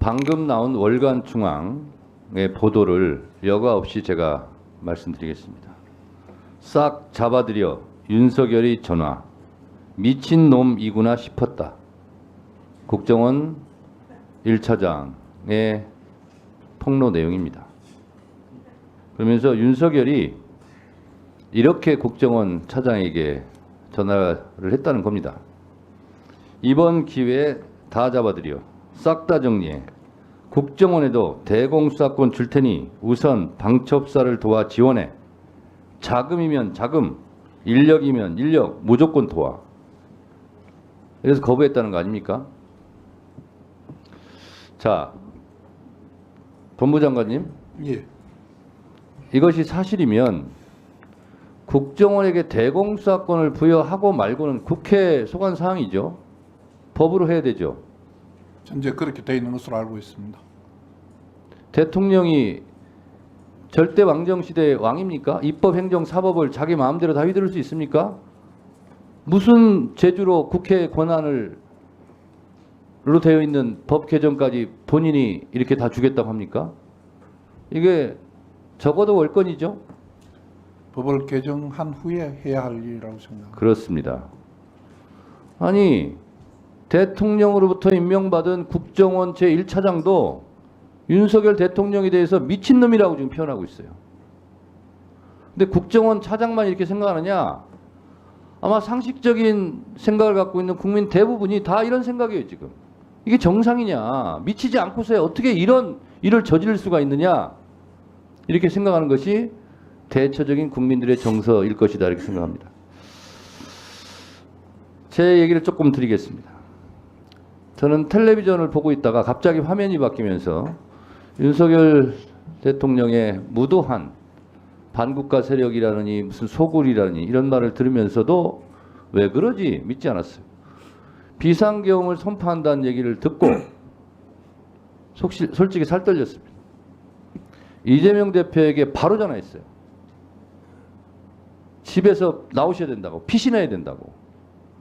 방금 나온 월간중앙의 보도를 여과 없이 제가 말씀드리겠습니다. 싹 잡아들여 윤석열이 전화. 미친놈이구나 싶었다. 국정원 1차장의 폭로 내용입니다. 그러면서 윤석열이 이렇게 국정원 차장에게 전화를 했다는 겁니다. 이번 기회에 다 잡아들여 싹 다 정리해. 국정원에도 대공수사권 줄 테니 우선 방첩사를 도와 지원해. 자금이면 자금, 인력이면 인력 무조건 도와. 그래서 거부했다는 거 아닙니까? 자, 본부장관님. 예. 이것이 사실이면 국정원에게 대공수사권을 부여하고 말고는 국회 소관 사항이죠. 법으로 해야 되죠. 현재 그렇게 되어 있는 것으로 알고 있습니다. 대통령이 절대 왕정 시대의 왕입니까? 입법, 행정, 사법을 자기 마음대로 다 휘두를 수 있습니까? 무슨 재주로 국회 권한을 로 되어 있는 법 개정까지 본인이 이렇게 다 주겠다고 합니까? 이게 적어도 월권이죠. 법을 개정한 후에 해야 할 일이라고 생각합니다. 그렇습니다. 아니 대통령으로부터 임명받은 국정원 제1차장도 윤석열 대통령에 대해서 미친놈이라고 지금 표현하고 있어요. 근데 국정원 차장만 이렇게 생각하느냐? 아마 상식적인 생각을 갖고 있는 국민 대부분이 다 이런 생각이에요. 지금 이게 정상이냐? 미치지 않고서야 어떻게 이런 일을 저지를 수가 있느냐? 이렇게 생각하는 것이 대처적인 국민들의 정서일 것이다 이렇게 생각합니다. 제 얘기를 조금 드리겠습니다. 저는 텔레비전을 보고 있다가 갑자기 화면이 바뀌면서 윤석열 대통령의 무도한 반국가 세력이라느니 무슨 소굴이라느니 이런 말을 들으면서도 왜 그러지 믿지 않았어요. 비상계엄을 선포한다는 얘기를 듣고 솔직히 살 떨렸습니다. 이재명 대표에게 바로 전화했어요. 집에서 나오셔야 된다고, 피신해야 된다고.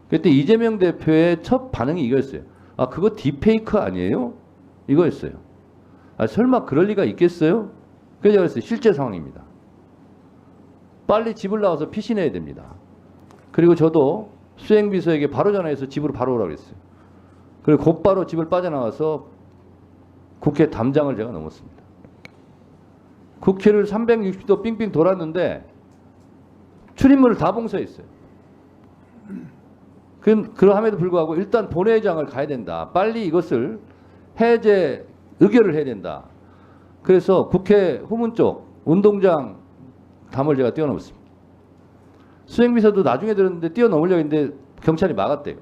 그때 이재명 대표의 첫 반응이 이거였어요. 아, 그거 딥페이크 아니에요? 이거였어요. 아, 설마 그럴 리가 있겠어요? 그래서 제가 그랬어요. 실제 상황입니다. 빨리 집을 나와서 피신해야 됩니다. 그리고 저도 수행비서에게 바로 전화해서 집으로 바로 오라고 했어요. 그리고 곧바로 집을 빠져나와서 국회 담장을 제가 넘었습니다. 국회를 360도 빙빙 돌았는데 출입문을 다 봉쇄했어요. 그럼에도 불구하고 일단 본회의장을 가야 된다. 빨리 이것을 해제 의결을 해야 된다. 그래서 국회 후문 쪽 운동장 담을 제가 뛰어넘었습니다. 수행비서도 나중에 들었는데 뛰어넘으려고 했는데 경찰이 막았대요.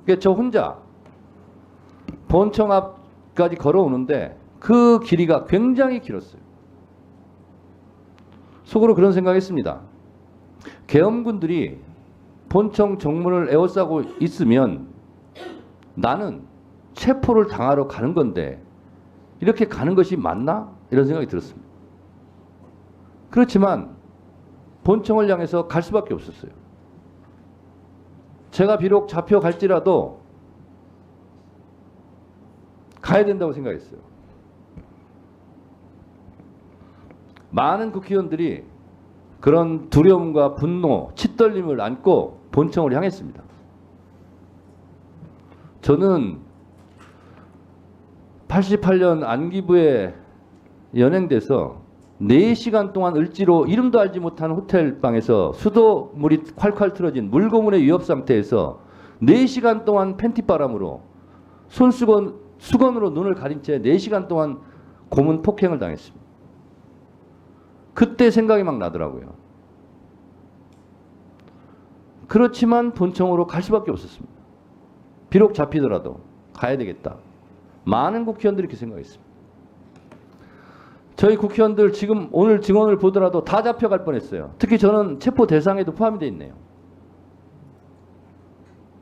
그러니까 저 혼자 본청 앞까지 걸어오는데 그 길이가 굉장히 길었어요. 속으로 그런 생각했습니다. 계엄군들이 본청 정문을 에워싸고 있으면 나는 체포를 당하러 가는 건데 이렇게 가는 것이 맞나? 이런 생각이 들었습니다. 그렇지만 본청을 향해서 갈 수밖에 없었어요. 제가 비록 잡혀갈지라도 가야 된다고 생각했어요. 많은 국회의원들이 그런 두려움과 분노, 치떨림을 안고 본청을 향했습니다. 저는 88년 안기부에 연행돼서 4시간 동안 을지로 이름도 알지 못한 호텔방에서 수도물이 콸콸 틀어진 물고문의 위협 상태에서 4시간 동안 팬티바람으로 수건으로 눈을 가린 채 4시간 동안 고문 폭행을 당했습니다. 그때 생각이 막 나더라고요. 그렇지만 본청으로 갈 수밖에 없었습니다. 비록 잡히더라도 가야 되겠다. 많은 국회의원들이 그렇게 생각했습니다. 저희 국회의원들 지금 오늘 증언을 보더라도 다 잡혀갈 뻔했어요. 특히 저는 체포 대상에도 포함이 돼 있네요.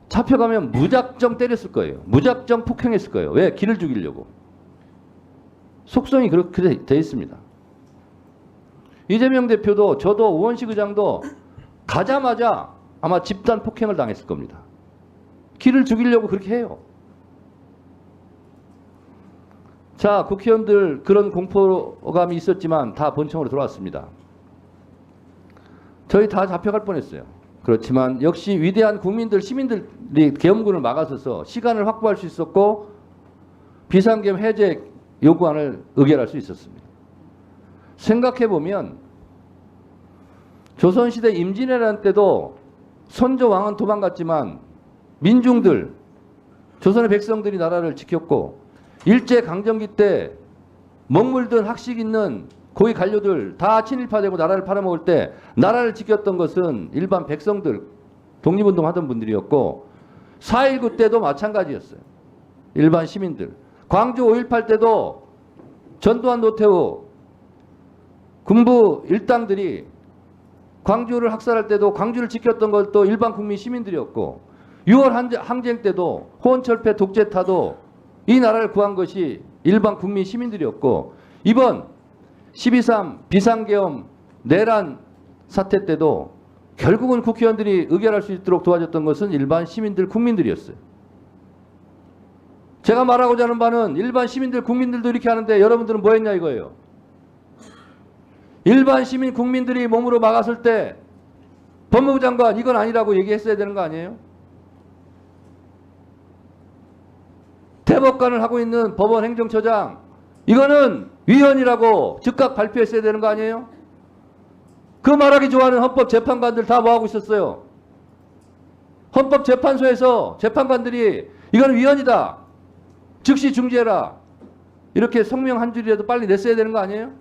잡혀가면 무작정 때렸을 거예요. 무작정 폭행했을 거예요. 왜? 기를 죽이려고. 속성이 그렇게 돼 있습니다. 이재명 대표도 저도 우원식 의장도 가자마자 아마 집단 폭행을 당했을 겁니다. 기를 죽이려고 그렇게 해요. 자, 국회의원들 그런 공포감이 있었지만 다 본청으로 돌아왔습니다. 저희 다 잡혀갈 뻔했어요. 그렇지만 역시 위대한 국민들, 시민들이 계엄군을 막아서서 시간을 확보할 수 있었고 비상계엄 해제 요구안을 의결할 수 있었습니다. 생각해보면 조선시대 임진왜란 때도 선조 왕은 도망갔지만 민중들, 조선의 백성들이 나라를 지켰고 일제강점기 때 먹물든 학식 있는 고위 관료들 다 친일파되고 나라를 팔아먹을 때 나라를 지켰던 것은 일반 백성들, 독립운동하던 분들이었고 4.19 때도 마찬가지였어요. 일반 시민들. 광주 5.18 때도 전두환, 노태우 군부 일당들이 광주를 학살할 때도 광주를 지켰던 것도 일반 국민 시민들이었고 6월 항쟁 때도 호원철폐 독재타도 이 나라를 구한 것이 일반 국민 시민들이었고 이번 12.3 비상계엄 내란 사태 때도 결국은 국회의원들이 의결할 수 있도록 도와줬던 것은 일반 시민들, 국민들이었어요. 제가 말하고자 하는 바는 일반 시민들, 국민들도 이렇게 하는데 여러분들은 뭐 했냐 이거예요. 일반 시민, 국민들이 몸으로 막았을 때 법무부 장관 이건 아니라고 얘기했어야 되는 거 아니에요? 대법관을 하고 있는 법원 행정처장 이거는 위헌이라고 즉각 발표했어야 되는 거 아니에요? 그 말하기 좋아하는 헌법재판관들 다 뭐하고 있었어요? 헌법재판소에서 재판관들이 이건 위헌이다. 즉시 중지해라. 이렇게 성명 한 줄이라도 빨리 냈어야 되는 거 아니에요?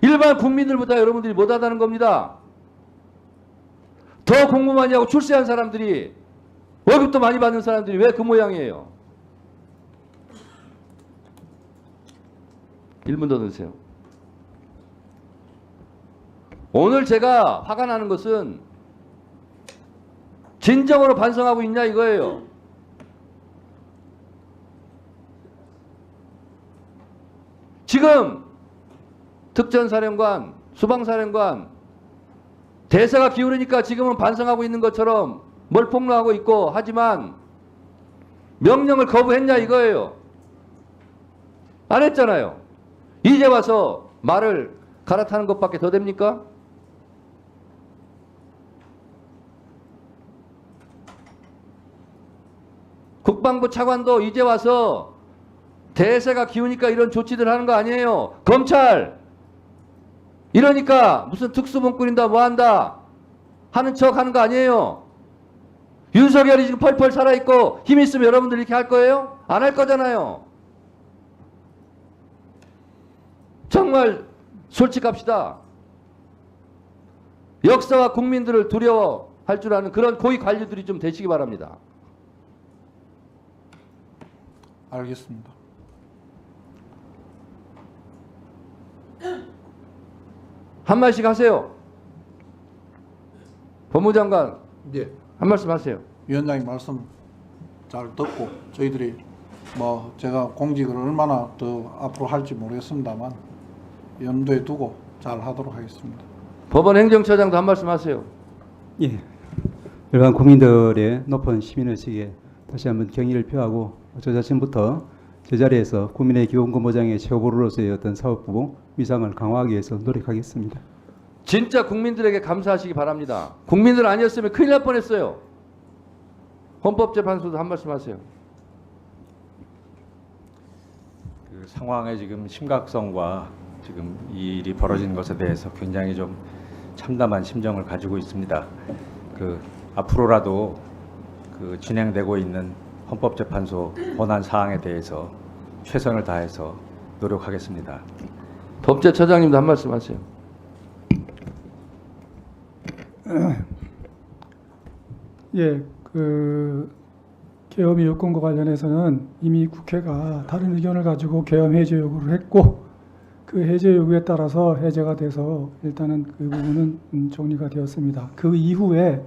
일반 국민들보다 여러분들이 못하다는 겁니다. 더 공부 많이 하고 출세한 사람들이 월급도 많이 받는 사람들이 왜 그 모양이에요? 1분 더 넣으세요. 오늘 제가 화가 나는 것은 진정으로 반성하고 있냐 이거예요. 지금 특전사령관, 수방사령관 대세가 기울으니까 지금은 반성하고 있는 것처럼 뭘 폭로하고 있고 하지만 명령을 거부했냐 이거예요. 안 했잖아요. 이제 와서 말을 갈아타는 것밖에 더 됩니까? 국방부 차관도 이제 와서 대세가 기우니까 이런 조치들 하는 거 아니에요. 검찰 이러니까 무슨 특수본 꾸린다 뭐한다 하는 척 하는 거 아니에요. 윤석열이 지금 펄펄 살아있고 힘 있으면 여러분들 이렇게 할 거예요? 안 할 거잖아요. 정말 솔직합시다. 역사와 국민들을 두려워할 줄 아는 그런 고위 관료들이 좀 되시기 바랍니다. 알겠습니다. 한 말씩 하세요. 법무장관 예. 한 말씀 하세요. 위원장님 말씀 잘 듣고 저희들이 뭐 제가 공직을 얼마나 더 앞으로 할지 모르겠습니다만 염두에 두고 잘 하도록 하겠습니다. 법원 행정처장도 한 말씀 하세요. 예, 일반 국민들의 높은 시민의식에 다시 한번 경의를 표하고 저 자신부터 제자리에서 국민의 기본권 보장의 최고로서의 어떤 사법부 위상을 강화하기 위해서 노력하겠습니다. 진짜 국민들에게 감사하시기 바랍니다. 국민들 아니었으면 큰일 날 뻔했어요. 헌법재판소도 한 말씀 하세요. 그 상황의 지금 심각성과 지금 이 일이 벌어진 것에 대해서 굉장히 좀 참담한 심정을 가지고 있습니다. 그 앞으로라도 그 진행되고 있는 헌법재판소 권한 사항에 대해서 최선을 다해서 노력하겠습니다. 법제처장님도 한 말씀 하세요. 예, 그 계엄의 여건과 관련해서는 이미 국회가 다른 의견을 가지고 계엄 해제 요구를 했고 그 해제 요구에 따라서 해제가 돼서 일단은 그 부분은 정리가 되었습니다. 그 이후에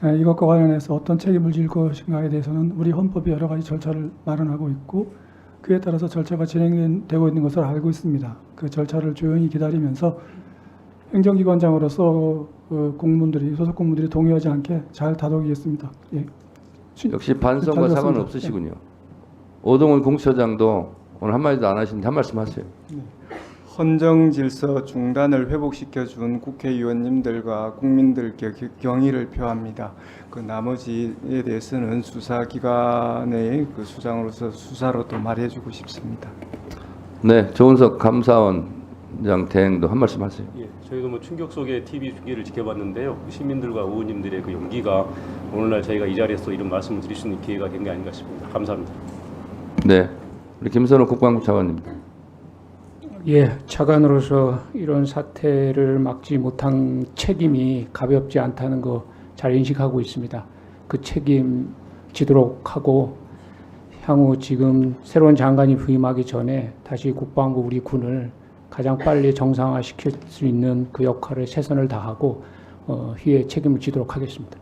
이것과 관련해서 어떤 책임을 질 것인가에 대해서는 우리 헌법이 여러 가지 절차를 마련하고 있고 그에 따라서 절차가 진행되고 있는 것을 알고 있습니다. 그 절차를 조용히 기다리면서 행정기관장으로서 공무원들이 소속 공무원들이 동의하지 않게 잘 다독이겠습니다. 예. 역시 반성과 잘 사과는 들었습니다. 없으시군요. 오동훈 공수처장도 오늘 한마디도 안 하시는데 한 말씀 하세요. 헌정 질서 중단을 회복시켜준 국회의원님들과 국민들께 경의를 표합니다. 그 나머지에 대해서는 수사기관의 그 수장으로서 수사로 또 말해주고 싶습니다. 네, 조은석 감사원장 대행도 한 말씀 하세요. 예, 저희도 뭐 충격 속의 TV 중계를 지켜봤는데요. 시민들과 의원님들의 그 용기가 오늘날 저희가 이 자리에서 이런 말씀을 드릴 수 있는 기회가 된 게 아닌가 싶습니다. 감사합니다. 네, 우리 김선호 국방부 차관님. 예, 차관으로서 이런 사태를 막지 못한 책임이 가볍지 않다는 거 잘 인식하고 있습니다. 그 책임 지도록 하고 향후 지금 새로운 장관이 부임하기 전에 다시 국방부 우리 군을 가장 빨리 정상화시킬 수 있는 그 역할을 최선을 다하고 휘에 책임을 지도록 하겠습니다.